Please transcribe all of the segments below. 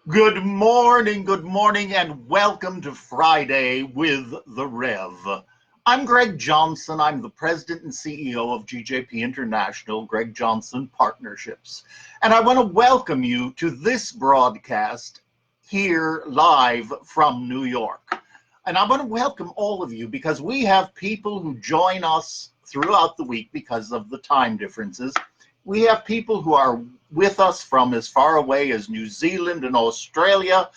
Good morning, and welcome to Friday with the Rev. I'm Greg Johnson. I'm the president and CEO of GJP International, Greg Johnson Partnerships. And I want to welcome you to this broadcast here live from New York. And I want to welcome all of you because we have people who join us throughout the week because of the time differences. We have people who are with us from as far away as New Zealand and Australia,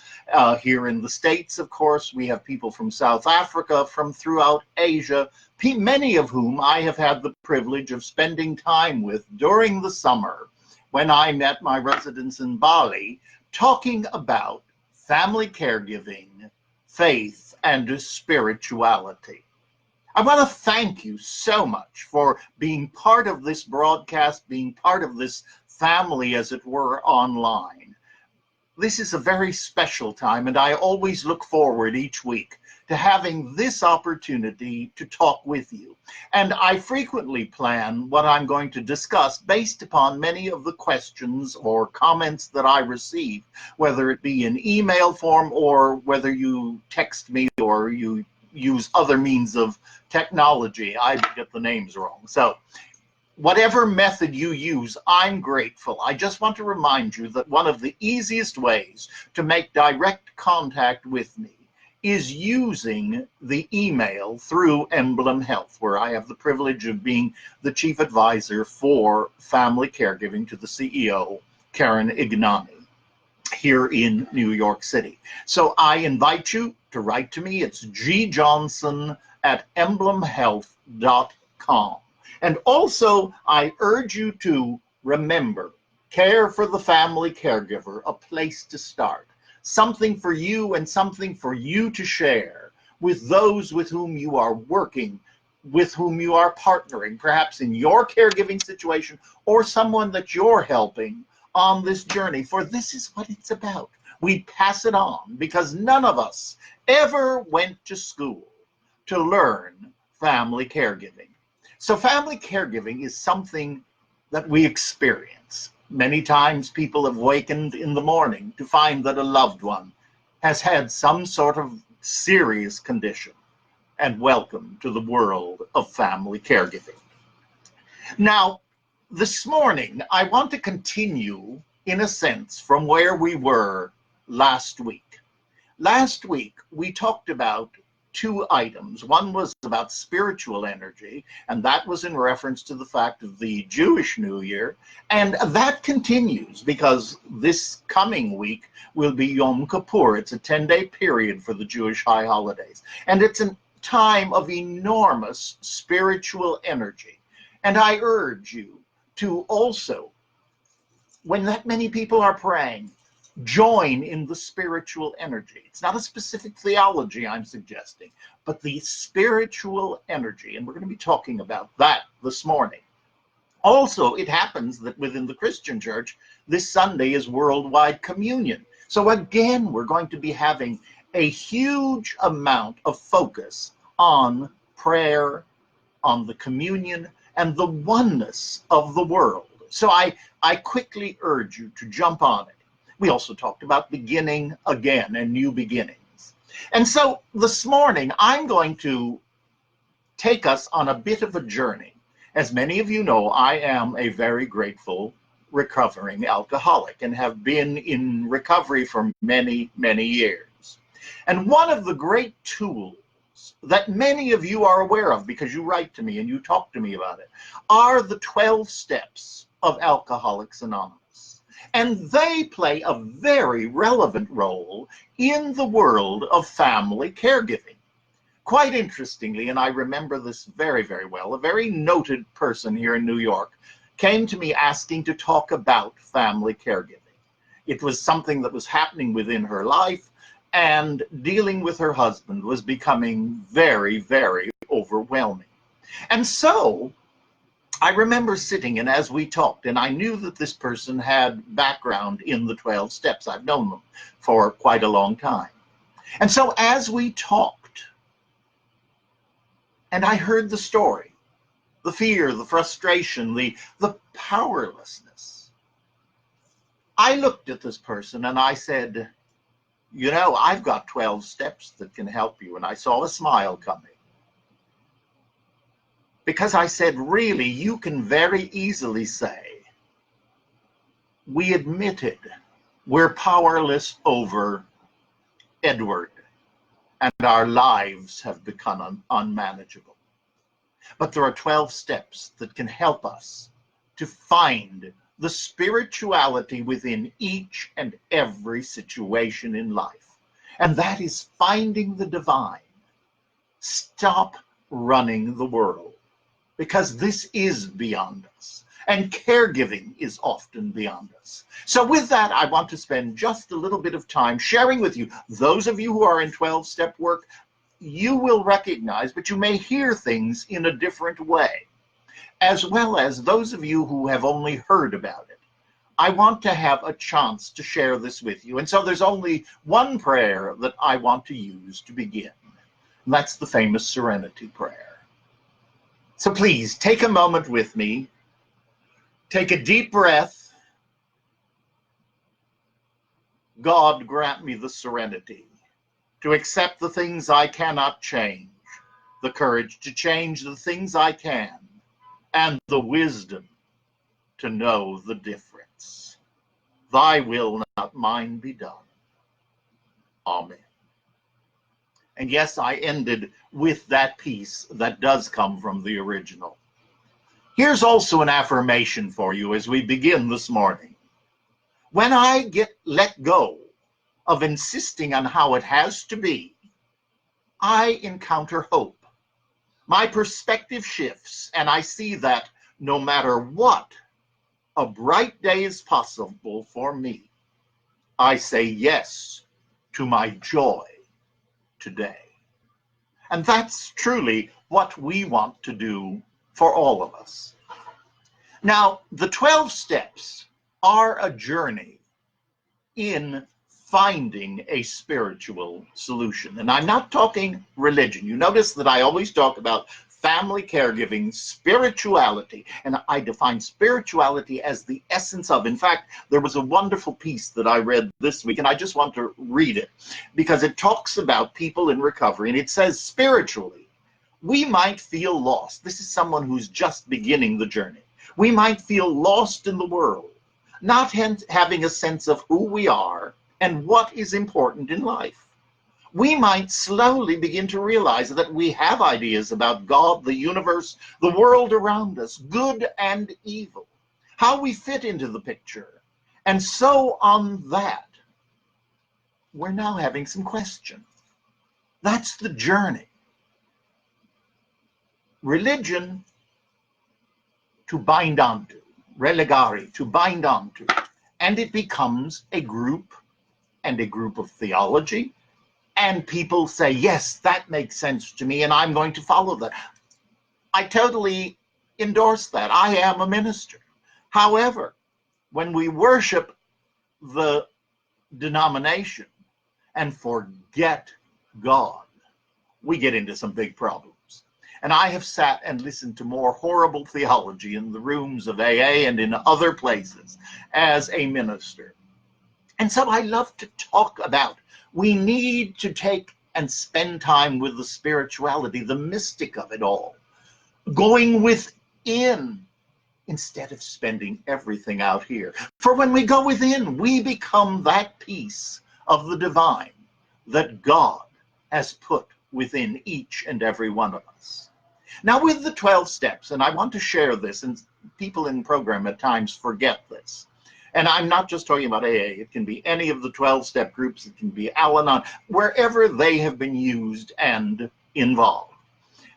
here in the States, of course. We have people from South Africa, from throughout Asia, many of whom I have had the privilege of spending time with during the summer when I met my residents in Bali, talking about family caregiving, faith, and spirituality. I want to thank you so much for being part of this broadcast, being part of this family, as it were, online. This is a very special time, and I always look forward each week to having this opportunity to talk with you. And I frequently plan what I'm going to discuss based upon many of the questions or comments that I receive, whether it be in email form or whether you text me or you use other means of technology. I get the names wrong. So whatever method you use, I'm grateful. I just want to remind you that one of the easiest ways to make direct contact with me is using the email through Emblem Health, where I have the privilege of being the chief advisor for family caregiving to the CEO, Karen Ignani, here in New York City. So I invite you to write to me. It's gjohnson@emblemhealth.com. And also, I urge you to remember, care for the family caregiver, a place to start, something for you and something for you to share with those with whom you are working, with whom you are partnering, perhaps in your caregiving situation or someone that you're helping on this journey, for this is what it's about. We pass it on because none of us ever went to school to learn family caregiving. So family caregiving is something that we experience. Many times people have wakened in the morning to find that a loved one has had some sort of serious condition. And welcome to the world of family caregiving. Now, this morning, I want to continue, in a sense, from where we were last week. Last week, we talked about two items. One was about spiritual energy, and that was in reference to the fact of the Jewish New Year. And that continues because this coming week will be Yom Kippur. It's a 10-day period for the Jewish high holidays. And it's a time of enormous spiritual energy. And I urge you to also, when that many people are praying, join in the spiritual energy. It's not a specific theology I'm suggesting, but the spiritual energy, and we're going to be talking about that this morning. Also, it happens that within the Christian church, this Sunday is Worldwide Communion. So again, we're going to be having a huge amount of focus on prayer, on the communion, and the oneness of the world. So I quickly urge you to jump on it. We also talked about beginning again and new beginnings. And so this morning, I'm going to take us on a bit of a journey. As many of you know, I am a very grateful recovering alcoholic and have been in recovery for many, many years. And one of the great tools that many of you are aware of because you write to me and you talk to me about it are the 12 steps of Alcoholics Anonymous. And they play a very relevant role in the world of family caregiving. Quite interestingly, and I remember this very, very well, a very noted person here in New York came to me asking to talk about family caregiving. It was something that was happening within her life, and dealing with her husband was becoming very, very overwhelming. And so I remember sitting, and as we talked, and I knew that this person had background in the 12 steps. I've known them for quite a long time. And so as we talked, and I heard the story, the fear, the frustration, the powerlessness, I looked at this person and I said, You know, I've got 12 steps that can help you. And I saw a smile coming. Because I said, really, you can very easily say, we admitted we're powerless over Edward, and our lives have become unmanageable. But there are 12 steps that can help us to find the spirituality within each and every situation in life. And that is finding the divine. Stop running the world, because this is beyond us. And caregiving is often beyond us. So with that, I want to spend just a little bit of time sharing with you. Those of you who are in 12-step work, you will recognize, but you may hear things in a different way, as well as those of you who have only heard about it. I want to have a chance to share this with you. And so there's only one prayer that I want to use to begin. And that's the famous Serenity Prayer. So please take a moment with me. Take a deep breath. God, grant me the serenity to accept the things I cannot change, the courage to change the things I can, and the wisdom to know the difference. Thy will, not mine, be done. Amen. And yes, I ended with that piece that does come from the original. Here's also an affirmation for you as we begin this morning. When I let go of insisting on how it has to be, I encounter hope. My perspective shifts, and I see that no matter what, a bright day is possible for me. I say yes to my joy today. And that's truly what we want to do for all of us. Now, the 12 steps are a journey in finding a spiritual solution. And I'm not talking religion. You notice that I always talk about family caregiving, spirituality, and I define spirituality as the essence of. In fact, there was a wonderful piece that I read this week, and I just want to read it because it talks about people in recovery, and it says, spiritually, we might feel lost. This is someone who's just beginning the journey. We might feel lost in the world, not having a sense of who we are and what is important in life. We might slowly begin to realize that we have ideas about God, the universe, the world around us, good and evil, how we fit into the picture. And so on that, we're now having some questions. That's the journey. Religion, to bind onto, religare, to bind onto, and it becomes a group and a group of theology, and people say, yes, that makes sense to me, and I'm going to follow that. I totally endorse that. I am a minister. However, when we worship the denomination and forget God, we get into some big problems. And I have sat and listened to more horrible theology in the rooms of AA and in other places as a minister. And so I love to talk about, we need to take and spend time with the spirituality, the mystic of it all, going within instead of spending everything out here. For when we go within, we become that piece of the divine that God has put within each and every one of us. Now, with the 12 steps, and I want to share this, and people in the program at times forget this. And I'm not just talking about AA. It can be any of the 12-step groups. It can be Al-Anon, wherever they have been used and involved.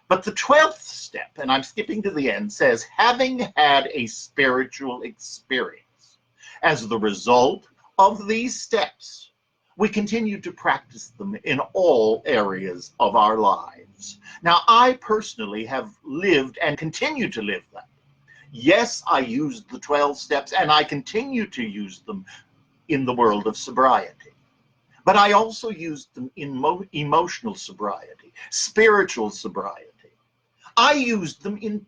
But the 12th step, and I'm skipping to the end, says, having had a spiritual experience. As the result of these steps, we continue to practice them in all areas of our lives. Now, I personally have lived and continue to live them. Yes, I used the 12 steps, and I continue to use them in the world of sobriety. But I also used them in emotional sobriety, spiritual sobriety. I used them in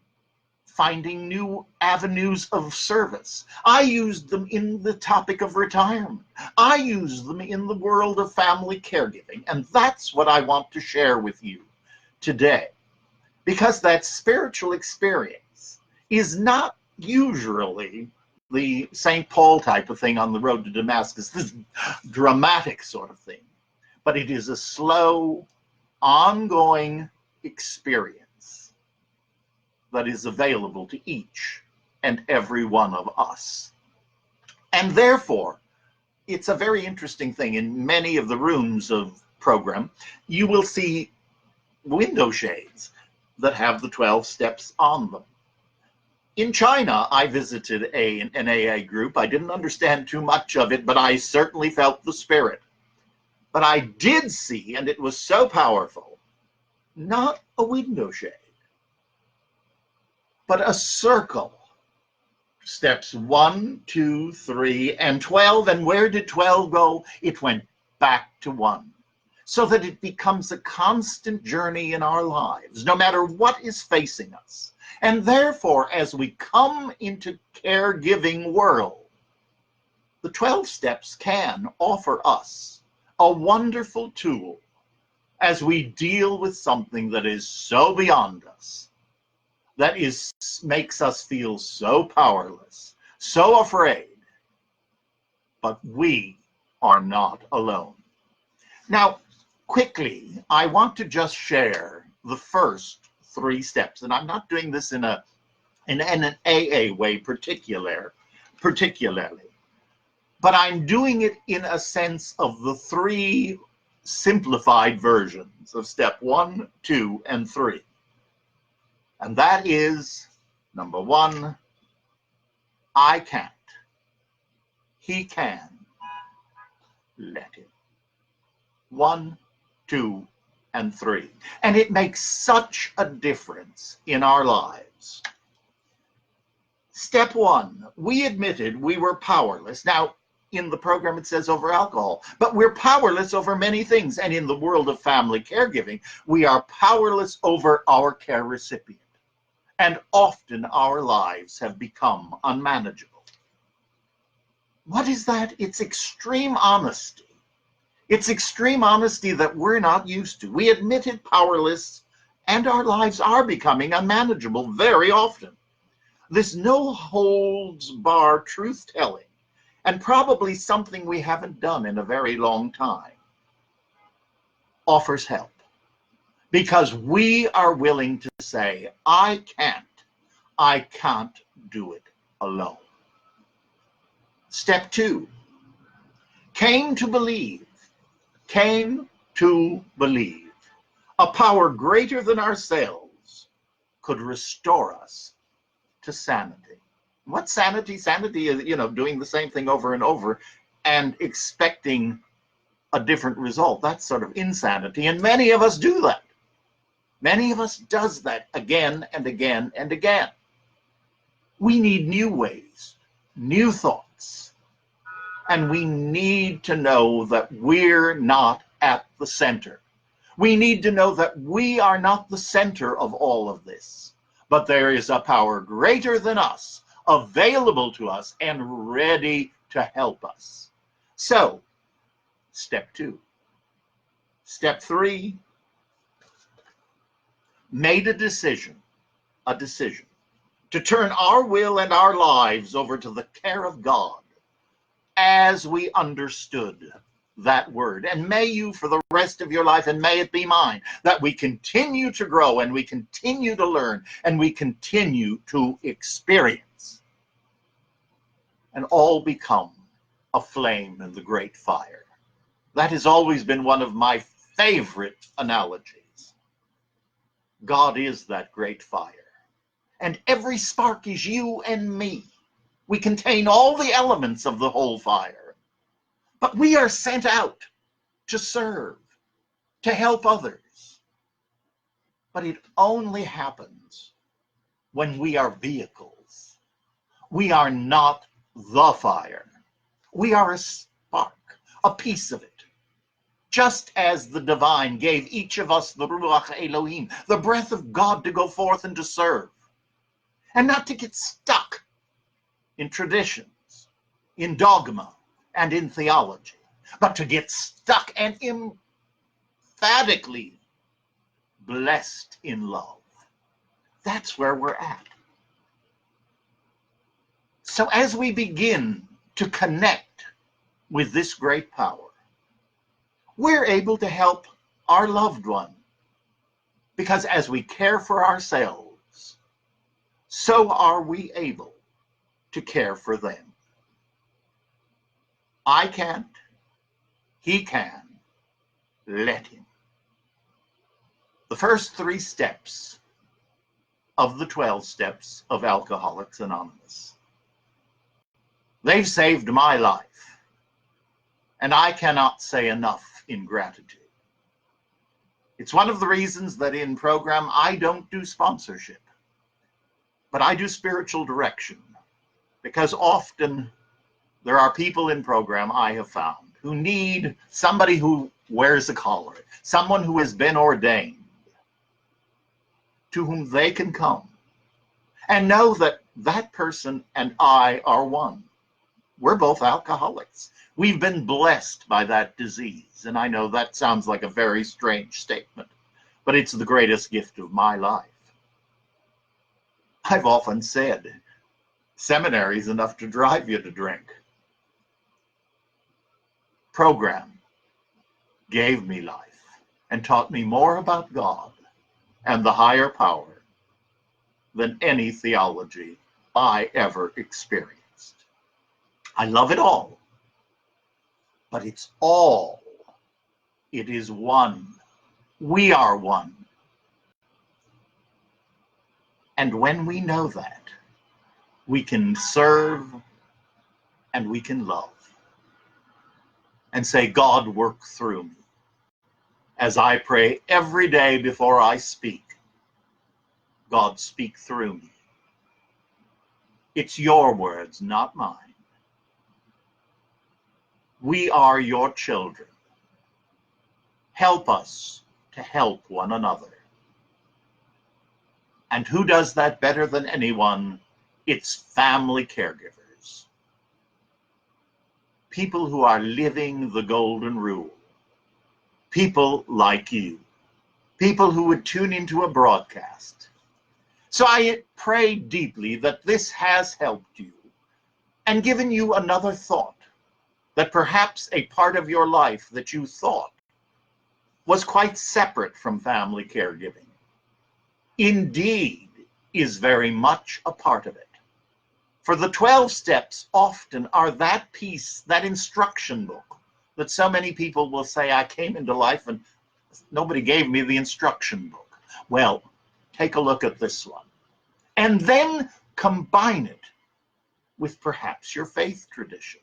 finding new avenues of service. I used them in the topic of retirement. I use them in the world of family caregiving. And that's what I want to share with you today. Because that spiritual experience is not usually the St. Paul type of thing on the road to Damascus, this dramatic sort of thing. But it is a slow, ongoing experience that is available to each and every one of us. And therefore, it's a very interesting thing. In many of the rooms of program, you will see window shades that have the 12 steps on them. In China, I visited an AA group. I didn't understand too much of it, but I certainly felt the spirit. But I did see, and it was so powerful, not a window shade, but a circle. Steps 1, 2, 3, and 12. And where did 12 go? It went back to 1. So that it becomes a constant journey in our lives, no matter what is facing us. And therefore, as we come into caregiving world, the 12 steps can offer us a wonderful tool as we deal with something that is so beyond us, that makes us feel so powerless, so afraid, but we are not alone. Now, quickly, I want to just share the first 3 steps, and I'm not doing this in an AA way particularly, but I'm doing it in a sense of the 3 simplified versions of step 1, 2, and 3. And that is, number 1, I can't. He can. Let him. 1, 2, and 3. And it makes such a difference in our lives. Step 1, we admitted we were powerless. Now, in the program it says over alcohol, but we're powerless over many things. And in the world of family caregiving, we are powerless over our care recipient. And often our lives have become unmanageable. What is that? It's extreme honesty. It's extreme honesty that we're not used to. We admitted powerless, and our lives are becoming unmanageable very often. This no holds bar truth telling, and probably something we haven't done in a very long time, offers help. Because we are willing to say, I can't do it alone. Step 2, came to believe a power greater than ourselves could restore us to sanity. What's sanity? Sanity is, doing the same thing over and over and expecting a different result. That's sort of insanity. And many of us do that. Many of us does that again and again and again. We need new ways, new thoughts. And we need to know that we're not at the center. We need to know that we are not the center of all of this, but there is a power greater than us, available to us and ready to help us. So, step 2. Step 3, made a decision to turn our will and our lives over to the care of God as we understood that word. And may you, for the rest of your life, and may it be mine, that we continue to grow and we continue to learn and we continue to experience and all become a flame in the great fire. That has always been one of my favorite analogies. God is that great fire, and every spark is you and me. We contain all the elements of the whole fire, but we are sent out to serve, to help others. But it only happens when we are vehicles. We are not the fire. We are a spark, a piece of it. Just as the divine gave each of us the Ruach Elohim, the breath of God to go forth and to serve. and not to get stuck in traditions, in dogma, and in theology, but to get stuck and emphatically blessed in love. That's where we're at. So as we begin to connect with this great power, we're able to help our loved one, because as we care for ourselves, so are we able to care for them. I can't, he can, let him. The first 3 steps of the 12 steps of Alcoholics Anonymous. They've saved my life, and I cannot say enough in gratitude. It's one of the reasons that in program I don't do sponsorship, but I do spiritual direction, because often there are people in program I have found who need somebody who wears a collar, someone who has been ordained, to whom they can come and know that that person and I are one. We're both alcoholics. We've been blessed by that disease. And I know that sounds like a very strange statement, but it's the greatest gift of my life. I've often said, seminary's enough to drive you to drink. Program gave me life and taught me more about God and the higher power than any theology I ever experienced. I love it all, but it's all. It is one. We are one. And when we know that, we can serve and we can love and say, God, work through me. As I pray every day before I speak, God, speak through me. It's your words, not mine. We are your children. Help us to help one another. And who does that better than anyone? It's family caregivers. People who are living the golden rule. People like you. People who would tune into a broadcast. So I pray deeply that this has helped you and given you another thought, that perhaps a part of your life that you thought was quite separate from family caregiving, indeed is very much a part of it. For the 12 steps often are that piece, that instruction book, that so many people will say, I came into life and nobody gave me the instruction book. Well, take a look at this one. And then combine it with perhaps your faith tradition.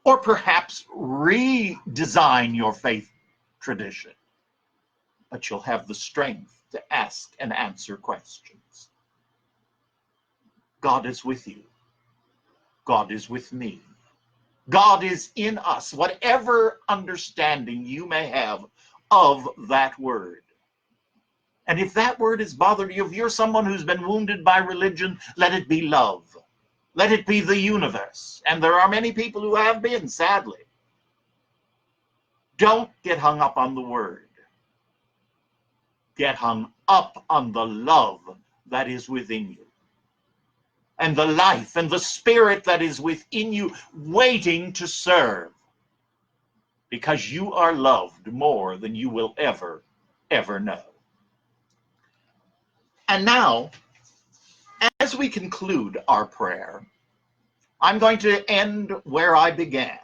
Or perhaps redesign your faith tradition. But you'll have the strength to ask and answer questions. God is with you. God is with me. God is in us, whatever understanding you may have of that word. And if that word has bothered you, if you're someone who's been wounded by religion, let it be love. Let it be the universe. And there are many people who have been, sadly. Don't get hung up on the word. Get hung up on the love that is within you. And the life and the spirit that is within you, waiting to serve. Because you are loved more than you will ever know. And now, as we conclude our prayer, I'm going to end where I began.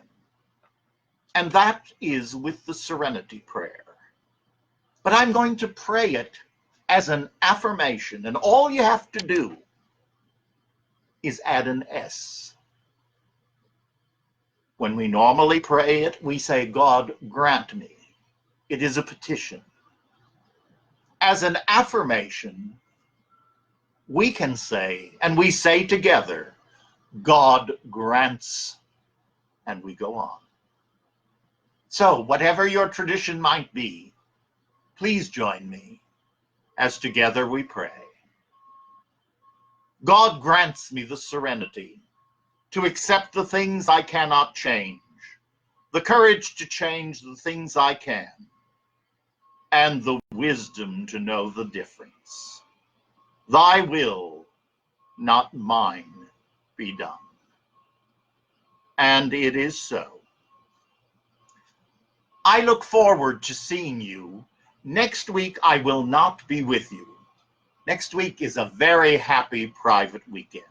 And that is with the serenity prayer. But I'm going to pray it as an affirmation. And all you have to do is add an S. When we normally pray it, we say, God, grant me. It is a petition. As an affirmation, we can say, and we say together, God grants, and we go on. So, whatever your tradition might be, please join me as together we pray. God grants me the serenity to accept the things I cannot change, the courage to change the things I can, and the wisdom to know the difference. Thy will, not mine, be done. And it is so. I look forward to seeing you. Next week, I will not be with you. Next week is a very happy private weekend.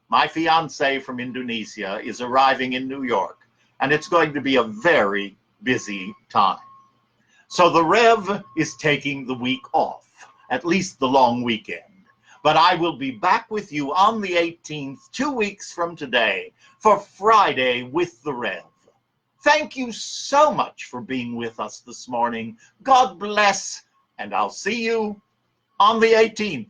My fiance from Indonesia is arriving in New York, and it's going to be a very busy time. So the Rev is taking the week off, at least the long weekend. But I will be back with you on the 18th, 2 weeks from today, for Friday with the Rev. Thank you so much for being with us this morning. God bless, and I'll see you on the 18th.